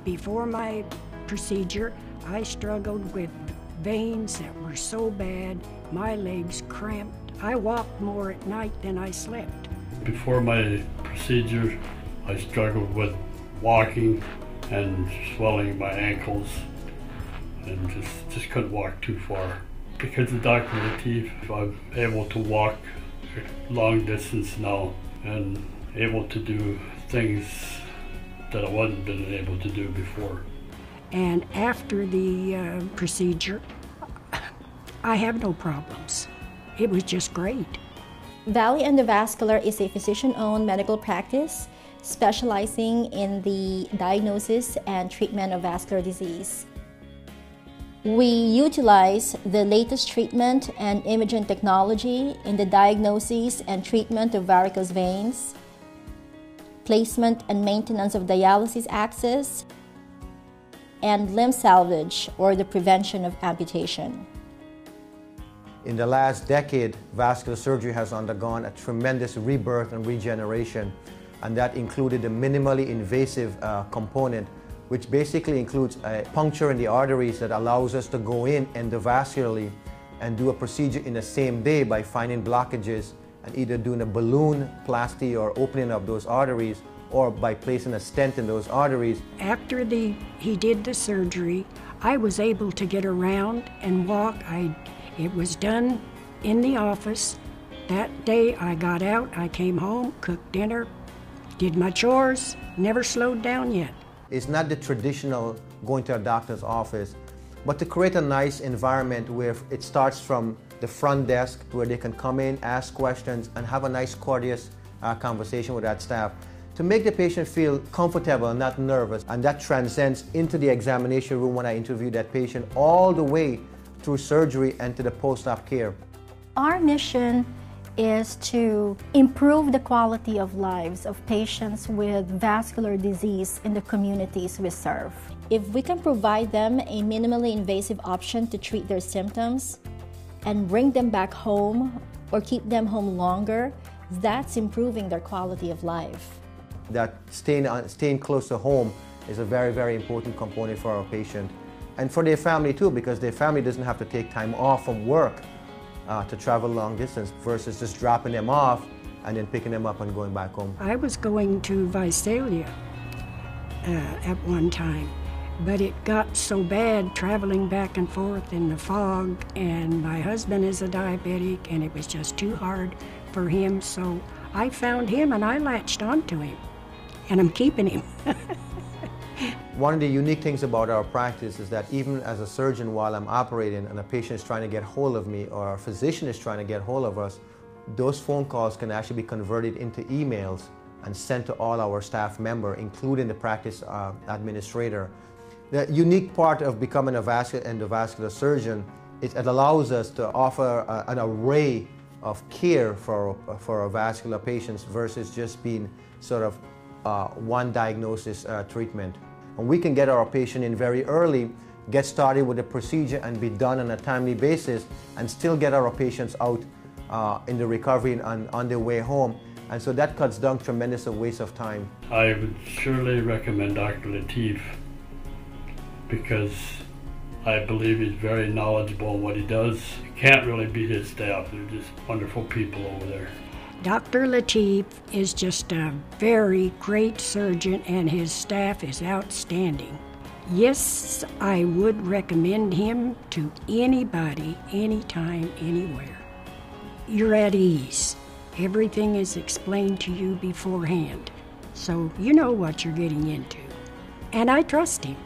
Before my procedure, I struggled with veins that were so bad, my legs cramped. I walked more at night than I slept. Before my procedure, I struggled with walking and swelling in my ankles and just couldn't walk too far. Because of Dr. Latif, I'm able to walk long distance now and able to do things that I wasn't been able to do before. And after the procedure, I have no problems. It was just great. Valley Endovascular is a physician-owned medical practice specializing in the diagnosis and treatment of vascular disease. We utilize the latest treatment and imaging technology in the diagnosis and treatment of varicose veins, placement and maintenance of dialysis access, and limb salvage or the prevention of amputation. In the last decade, vascular surgery has undergone a tremendous rebirth and regeneration, and that included a minimally invasive component, which basically includes a puncture in the arteries that allows us to go in endovascularly and do a procedure in the same day by finding blockages and either doing a balloon plasty or opening up those arteries, or by placing a stent in those arteries. After he did the surgery, I was able to get around and walk. It was done in the office. That day I got out, I came home, cooked dinner, did my chores, never slowed down yet. It's not the traditional going to a doctor's office, but to create a nice environment where it starts from the front desk where they can come in, ask questions, and have a nice courteous conversation with that staff to make the patient feel comfortable and not nervous. And that transcends into the examination room when I interview that patient all the way through surgery and to the post-op care. Our mission is to improve the quality of lives of patients with vascular disease in the communities we serve. If we can provide them a minimally invasive option to treat their symptoms and bring them back home or keep them home longer, that's improving their quality of life. That staying close to home is a very, very important component for our patient and for their family too, because their family doesn't have to take time off from work to travel long distance versus just dropping them off and then picking them up and going back home. I was going to Visalia at one time, but it got so bad traveling back and forth in the fog, and my husband is a diabetic and it was just too hard for him, so I found him and I latched onto him, and I'm keeping him. One of the unique things about our practice is that even as a surgeon, while I'm operating and a patient is trying to get hold of me or a physician is trying to get hold of us, those phone calls can actually be converted into emails and sent to all our staff members, including the practice administrator. The unique part of becoming a vascular endovascular surgeon is it allows us to offer an array of care for our vascular patients versus just being sort of one diagnosis treatment. And we can get our patient in very early, get started with the procedure and be done on a timely basis and still get our patients out in the recovery and on their way home. And so that cuts down tremendous waste of time. I would surely recommend Dr. Latif because I believe he's very knowledgeable in what he does. You can't really beat his staff. They're just wonderful people over there. Dr. Latif is just a very great surgeon and his staff is outstanding. Yes, I would recommend him to anybody, anytime, anywhere. You're at ease. Everything is explained to you beforehand, so you know what you're getting into. And I trust him.